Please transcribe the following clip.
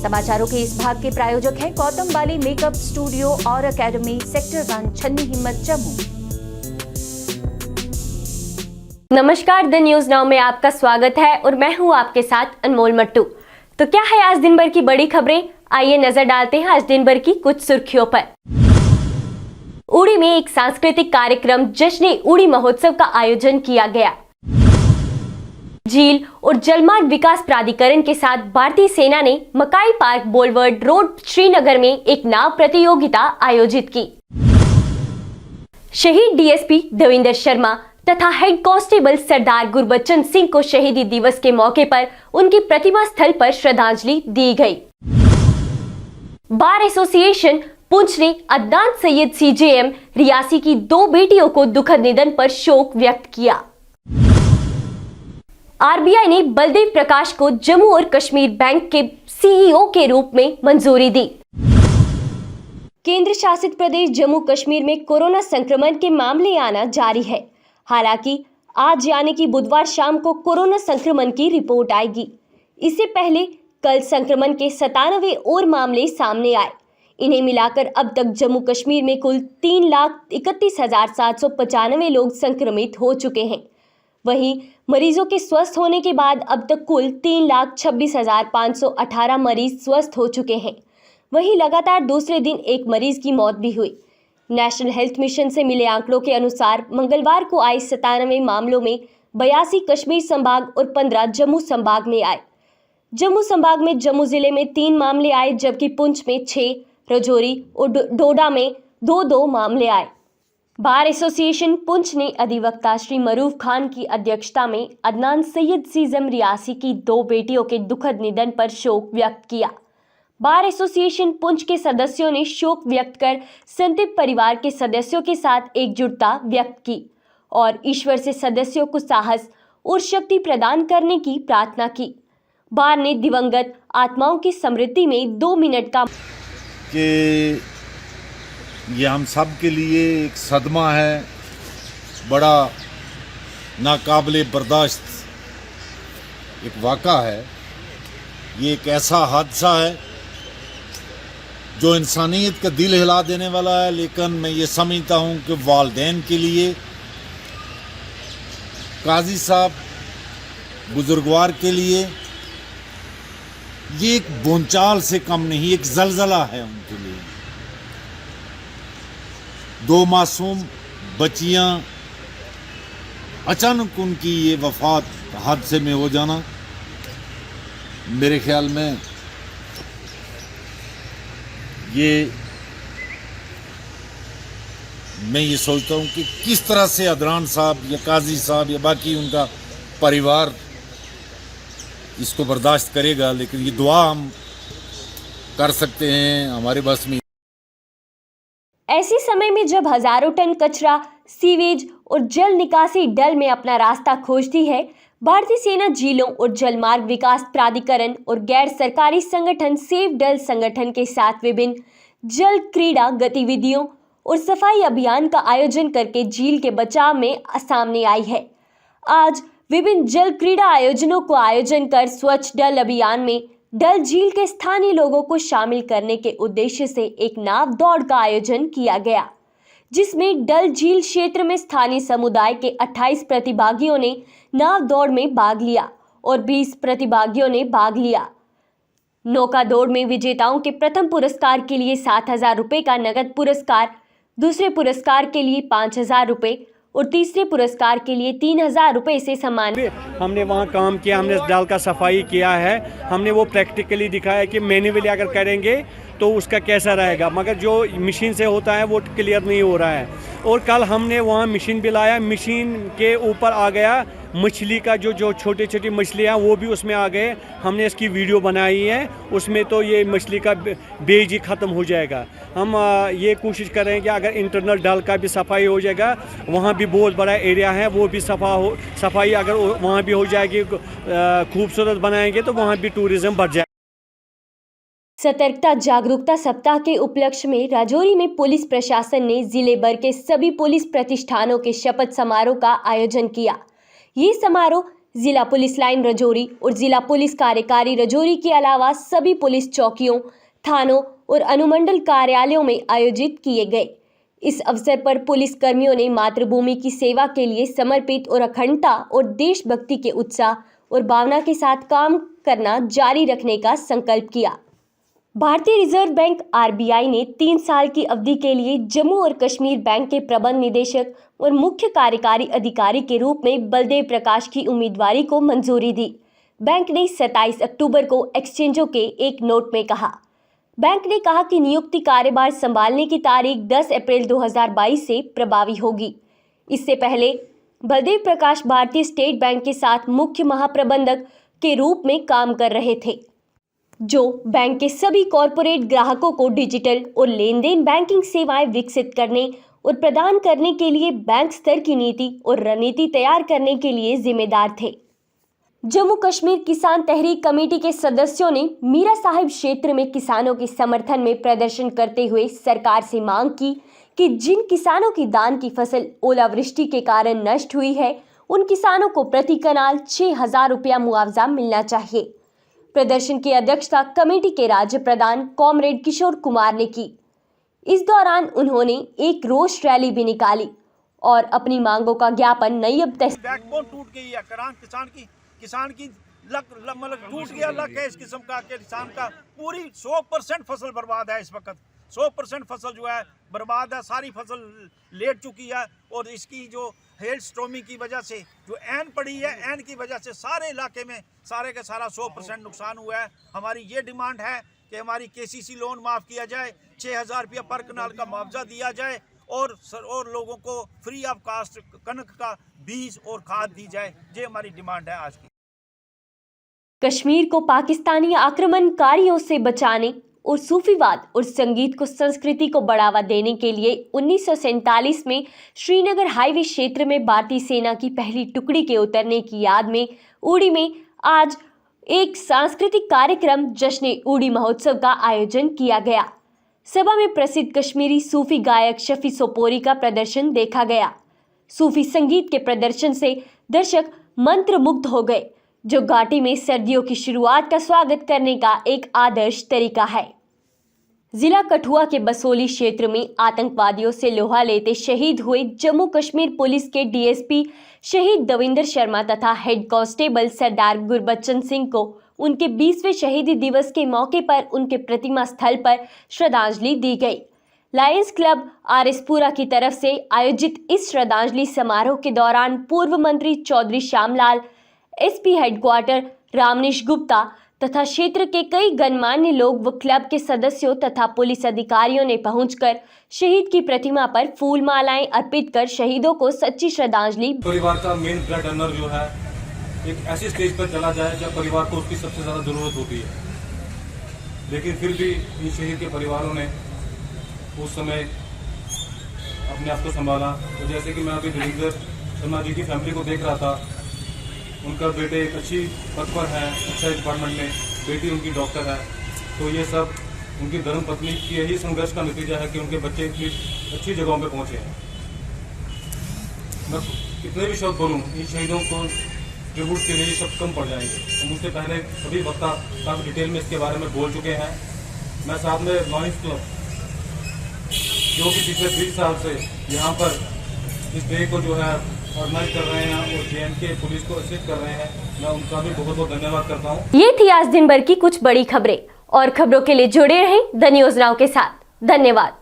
समाचारों के इस भाग के प्रायोजक हैं गौतम बाली मेकअप स्टूडियो और एकेडमी, सेक्टर 1, छन्नी हिम्मत, जम्मू। नमस्कार, द न्यूज नाउ में आपका स्वागत है और मैं हूं आपके साथ अनमोल मट्टू। तो क्या है आज दिन भर की बड़ी खबरें, आइए नजर डालते हैं आज दिन भर की कुछ सुर्खियों पर। उड़ी में एक सांस्कृतिक कार्यक्रम जश्न उड़ी महोत्सव का आयोजन किया गया। झील और जलमार्ग विकास प्राधिकरण के साथ भारतीय सेना ने मकाई पार्क बोलवर्ड रोड श्रीनगर में एक नाव प्रतियोगिता आयोजित की। शहीद डीएसपी देवेंद्र शर्मा तथा हेड कांस्टेबल सरदार गुरबचन सिंह को शहीदी दिवस के मौके पर उनकी प्रतिमा स्थल पर श्रद्धांजलि दी गई। बार एसोसिएशन पुंछ ने अदनान सैयद सीजेएम रियासी की 2 बेटियों को दुखद निधन पर शोक व्यक्त किया। आरबीआई ने बलदेव प्रकाश को जम्मू और कश्मीर बैंक के सीईओ के रूप में मंजूरी दी। केंद्र शासित प्रदेश जम्मू कश्मीर में कोरोना संक्रमण के मामले आना जारी है। हालांकि आज यानी कि बुधवार शाम को कोरोना संक्रमण की रिपोर्ट आएगी। इससे पहले कल संक्रमण के 97 और मामले सामने आए। इन्हें मिलाकर अब तक जम्मू कश्मीर में कुल 3,31,795 लोग संक्रमित हो चुके हैं। वहीं मरीजों के स्वस्थ होने के बाद अब तक कुल 3,26,518 मरीज स्वस्थ हो चुके हैं। वहीं लगातार दूसरे दिन एक मरीज की मौत भी हुई। नेशनल हेल्थ मिशन से मिले आंकड़ों के अनुसार मंगलवार को आए 97 मामलों में 82 कश्मीर संभाग और 15 जम्मू संभाग में आए। जम्मू संभाग में जम्मू जिले में 3 मामले आए, जबकि पुंछ में 6, राजौरी और डोडा में 2-2 मामले आए। बार एसोसिएशन पुंछ ने अधिवक्ता श्री मरूफ खान की अध्यक्षता में अदनान सैयद सीजेएम रियासी की 2 बेटियों के दुखद निधन पर शोक व्यक्त किया। बार एसोसिएशन पुंछ के सदस्यों ने शोक व्यक्त कर संतप्त परिवार के सदस्यों के साथ एकजुटता व्यक्त की और ईश्वर से सदस्यों को साहस और शक्ति प्रदान करने की प्रार्थना की। बार ने दिवंगत आत्माओं की स्मृति में 2 मिनट का ये हम सब के लिए एक सदमा है, बड़ा नाकाबिले बर्दाश्त एक वाक़ा है। ये एक ऐसा हादसा है जो इंसानियत का दिल हिला देने वाला है, लेकिन मैं ये समझता हूँ कि वालिदैन के लिए, काजी साहब, बुजुर्गवार के लिए ये एक भूचाल से कम नहीं, एक ज़लज़ला है उनके लिए। 2 मासूम बच्चियां, अचानक उनकी ये वफात हादसे में हो जाना, मेरे ख्याल में मैं ये सोचता हूँ कि किस तरह से अदनान साहब या काजी साहब या बाकी उनका परिवार इसको बर्दाश्त करेगा, लेकिन ये दुआ हम कर सकते हैं, हमारे बस में। ऐसे समय में जब हजारों टन कचरा, सीवेज और जल निकासी डल में अपना रास्ता खोजती है, भारतीय सेना झीलों और जलमार्ग विकास प्राधिकरण और गैर सरकारी संगठन सेव डल संगठन के साथ विभिन्न जल क्रीड़ा गतिविधियों और सफाई अभियान का आयोजन करके झील के बचाव में सामने आई है। आज विभिन्न जल क्रीड़ा आयोजनों को आयोजन कर स्वच्छ डल अभियान में डल झील के स्थानीय लोगों को शामिल करने के उद्देश्य से एक नाव दौड़ का आयोजन किया गया, जिसमें डल झील क्षेत्र में स्थानीय समुदाय के 28 प्रतिभागियों ने नाव दौड़ में भाग लिया और 20 प्रतिभागियों ने भाग लिया। नौका दौड़ में विजेताओं के प्रथम पुरस्कार के लिए 7,000 रुपये का नगद पुरस्कार, दूसरे पुरस्कार के लिए 5,000 रुपये और तीसरे पुरस्कार के लिए 3,000 रुपये से सम्मानित। हमने वहाँ काम किया, हमने डल का सफाई किया है, हमने वो प्रैक्टिकली दिखाया कि मैन्युअली अगर करेंगे तो उसका कैसा रहेगा, मगर जो मशीन से होता है वो क्लियर नहीं हो रहा है। और कल हमने वहाँ मशीन भी लाया, मशीन के ऊपर आ गया मछली का जो छोटी छोटी मछलियाँ वो भी उसमें आ गए। हमने इसकी वीडियो बनाई है, उसमें तो ये मछली का बेज ही ख़त्म हो जाएगा। हम ये कोशिश करें कि अगर इंटरनल डल का भी सफाई हो जाएगा, वहाँ भी बहुत बड़ा एरिया है, वो भी सफाई अगर वहाँ भी हो जाएगी, खूबसूरत बनाएंगे तो वहाँ भी टूरिज़्म बढ़ जाएगा। सतर्कता जागरूकता सप्ताह के उपलक्ष्य में राजौरी में पुलिस प्रशासन ने जिले भर के सभी पुलिस प्रतिष्ठानों के शपथ समारोह का आयोजन किया। ये समारोह जिला पुलिस लाइन रजौरी और जिला पुलिस कार्यकारी रजौरी के अलावा सभी पुलिस चौकियों, थानों और अनुमंडल कार्यालयों में आयोजित किए गए। इस अवसर पर पुलिस कर्मियों ने मातृभूमि की सेवा के लिए समर्पित और अखंडता और देशभक्ति के उत्साह और भावना के साथ काम करना जारी रखने का संकल्प किया। भारतीय रिजर्व बैंक (RBI) ने 3 साल की अवधि के लिए जम्मू और कश्मीर बैंक के प्रबंध निदेशक और मुख्य कार्यकारी अधिकारी के रूप में बलदेव प्रकाश की उम्मीदवारी को मंजूरी दी। बैंक ने 27 अक्टूबर को एक्सचेंजों के एक नोट में कहा। बैंक ने कहा कि नियुक्ति कार्यभार संभालने की तारीख 10 अप्रैल 2022 से प्रभावी होगी। इससे पहले बलदेव प्रकाश भारतीय स्टेट बैंक के साथ मुख्य महाप्रबंधक के रूप में काम कर रहे थे, जो बैंक के सभी कॉरपोरेट ग्राहकों को डिजिटल और लेन-देन बैंकिंग सेवाएं विकसित करने और प्रदान करने के लिए बैंक स्तर की नीति और रणनीति तैयार करने के लिए जिम्मेदार थे। जम्मू कश्मीर किसान तहरीक कमेटी के सदस्यों ने मीरा साहिब क्षेत्र में किसानों के समर्थन में प्रदर्शन करते हुए सरकार से मांग की कि जिन किसानों की धान की फसल ओलावृष्टि के कारण नष्ट हुई है, उन किसानों को प्रति कनाल 6,000 रुपया मुआवजा मिलना चाहिए। प्रदर्शन की अध्यक्षता कमेटी के राज्य प्रधान कॉमरेड किशोर कुमार ने की। इस दौरान उन्होंने एक रोष रैली भी निकाली और अपनी मांगों का ज्ञापन नैयब तहसील बैकबोन टूट गई है। किसान की मतलब टूट गया लक है। इस किस्म का किसान का पूरी 100% फसल बर्बाद है। इस वक्त 100% फसल जो है बर्बाद है। सारी फसल लेट चुकी है और इसकी जो हेल स्टॉर्मी की वजह से जो ऐन पड़ी है, ऐन की वजह से सारे इलाके में सारे का सारा 100% नुकसान हुआ है। हमारी ये डिमांड है कि हमारी KCC लोन माफ़ किया जाए, 6,000 रुपया पर कनाल का मुआवजा दिया जाए और लोगों को फ्री ऑफ कास्ट कनक का बीज और खाद दी जाए। ये हमारी डिमांड है आज की। कश्मीर को पाकिस्तानी आक्रमणकारियों से बचाने और सूफीवाद और संगीत को संस्कृति को बढ़ावा देने के लिए 1947 में श्रीनगर हाईवे क्षेत्र में भारतीय सेना की पहली टुकड़ी के उतरने की याद में उड़ी में आज एक सांस्कृतिक कार्यक्रम जश्न उड़ी महोत्सव का आयोजन किया गया। सभा में प्रसिद्ध कश्मीरी सूफी गायक शफी सोपोरी का प्रदर्शन देखा गया। सूफी संगीत के प्रदर्शन से दर्शक मंत्रमुग्ध हो गए, जो घाटी में सर्दियों की शुरुआत का स्वागत करने का एक आदर्श तरीका है। जिला कठुआ के बसोली क्षेत्र में आतंकवादियों से लोहा लेते शहीद हुए जम्मू कश्मीर पुलिस के DSP शहीद दविंदर शर्मा तथा हेड कांस्टेबल सरदार गुरबच्चन सिंह को उनके 20वें शहीदी दिवस के मौके पर उनके प्रतिमा स्थल पर श्रद्धांजलि दी गई। लायंस क्लब आरएसपुरा की तरफ से आयोजित इस श्रद्धांजलि समारोह के दौरान पूर्व मंत्री चौधरी श्यामलाल, SP हेडक्वार्टर रामनीश गुप्ता तथा क्षेत्र के कई गणमान्य लोग व क्लब के सदस्यों तथा पुलिस अधिकारियों ने पहुंचकर शहीद की प्रतिमा पर फूल मालाएं अर्पित कर शहीदों को सच्ची श्रद्धांजलि। परिवार का मेन ब्लड डोनर जो है एक ऐसी स्टेज पर चला जाए जब परिवार को उसकी सबसे ज़्यादा ज़रूरत होती है, लेकिन फिर भी इन शहीद के परिवारों ने उस समय अपने आप को संभाला। तो जैसे कि मैं अभी दविंदर शर्मा जी की फैमिली को देख रहा था, उनका बेटे एक अच्छी पद पर है, अच्छा डिपार्टमेंट में, बेटी उनकी डॉक्टर है। तो ये सब उनकी धर्मपत्नी की यही संघर्ष का नतीजा है कि उनके बच्चे इतनी अच्छी जगहों पे पहुंचे हैं। मैं कितने भी शब्द बोलूँ, इन शहीदों को ट्रिब्यूट के लिए शब्द कम पड़ जाएंगे। तो मुझसे पहले सभी वक्ता काफ़ी डिटेल में इसके बारे में बोल चुके हैं। मैं साथ में लायंस क्लब, जो कि पिछले 20 साल से यहाँ पर इस डे को जो है ऑर्गेनाइज कर रहे हैं और JNK पुलिस को असिस्ट कर रहे हैं, मैं उनका भी बहुत बहुत धन्यवाद करता हूँ। ये थी आज दिन भर की कुछ बड़ी खबरें, और खबरों के लिए जुड़े रहें द न्यूज़ नाउ के साथ। धन्यवाद।